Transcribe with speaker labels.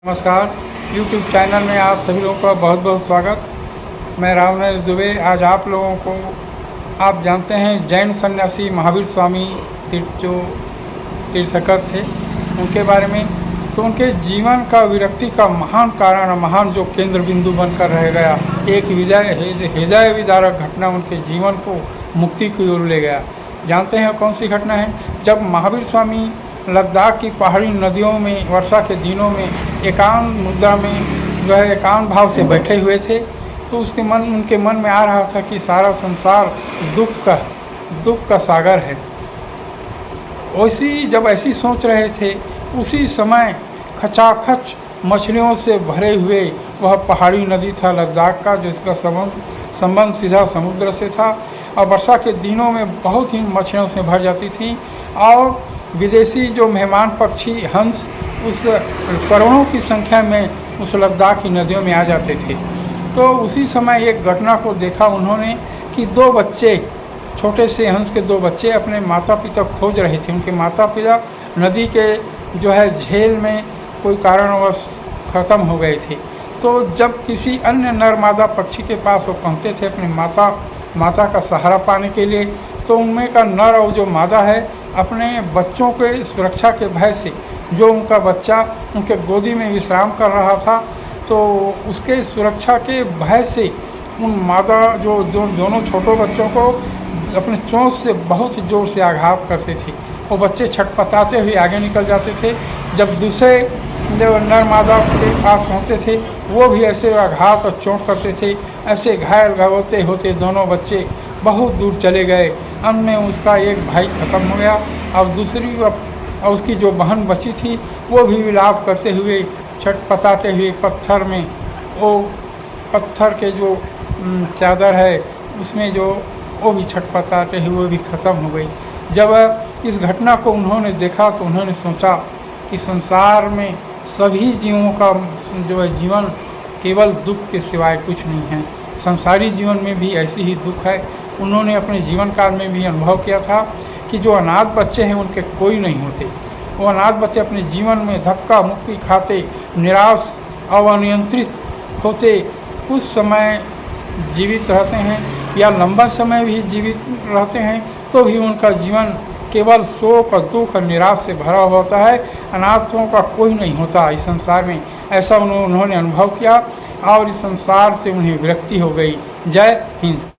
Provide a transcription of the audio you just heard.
Speaker 1: नमस्कार, YouTube channel में आप सभी लोगों का बहुत बहुत स्वागत। मैं रामनरेश दुबे। आज आप लोगों को आप जानते हैं जैन सन्यासी महावीर स्वामी जो तीर्थंकर थे उनके बारे में। तो उनके जीवन का विरक्ति का महान कारण और महान जो केंद्र बिंदु बनकर रह गया, एक हृदय विदारक घटना उनके जीवन को मुक्ति की ओर ले गया। जानते हैं कौन सी घटना है? जब महावीर स्वामी लद्दाख की पहाड़ी नदियों में वर्षा के दिनों में एकांत मुद्रा में जो है एकांत भाव से बैठे हुए थे, तो उनके मन में आ रहा था कि सारा संसार दुख का सागर है। जब ऐसी सोच रहे थे, उसी समय खचाखच मछलियों से भरे हुए वह पहाड़ी नदी था लद्दाख का, जिसका संबंध सीधा समुद्र से था। और वर्षा के दिनों में बहुत ही मछलियों से भर जाती थी और विदेशी जो मेहमान पक्षी हंस उस करोड़ों की संख्या में उस लद्दाख की नदियों में आ जाते थे। तो उसी समय एक घटना को देखा उन्होंने कि दो बच्चे, छोटे से हंस के दो बच्चे अपने माता पिता खोज रहे थे। उनके माता पिता नदी के जो है झेल में कोई कारणवश ख़त्म हो गए थे। तो जब किसी अन्य नर मादा पक्षी के पास वो पहुँचते थे अपनी माता का सहारा पाने के लिए, तो उनमें का नर और जो मादा है अपने बच्चों के सुरक्षा के भय से, जो उनका बच्चा उनके गोदी में विश्राम कर रहा था, तो उसके सुरक्षा के भय से उन मादा जो दोनों छोटों बच्चों को अपने चोंच से बहुत जोर से आघात करते थे। वो बच्चे छटपटाते हुए आगे निकल जाते थे। जब दूसरे जो नर मादा के पास पहुँचते थे, वो भी ऐसे आघात और चोट करते थे। ऐसे घायल होते दोनों बच्चे बहुत दूर चले गए। अंत में उसका एक भाई खत्म हो गया और उसकी जो बहन बची थी वो भी विलाप करते हुए छटपटाते हुए पत्थर के जो चादर है उसमें जो वो भी छटपटाते हुए वो भी ख़त्म हो गई। जब इस घटना को उन्होंने देखा तो उन्होंने सोचा कि संसार में सभी जीवों का जो है जीवन केवल दुख के सिवाय कुछ नहीं है। संसारी जीवन में भी ऐसी ही दुख है। उन्होंने अपने जीवन काल में भी अनुभव किया था कि जो अनाथ बच्चे हैं उनके कोई नहीं होते। वो अनाथ बच्चे अपने जीवन में धक्का मुक्की खाते, निराश और अनियंत्रित होते कुछ समय जीवित रहते हैं या लंबा समय भी जीवित रहते हैं, तो भी उनका जीवन केवल शोक और दुख और निराश से भरा हुआ होता है। अनाथों का कोई नहीं होता इस संसार में, ऐसा उन्होंने अनुभव किया और इस संसार से उन्हें विरक्ति हो गई। जय हिंद।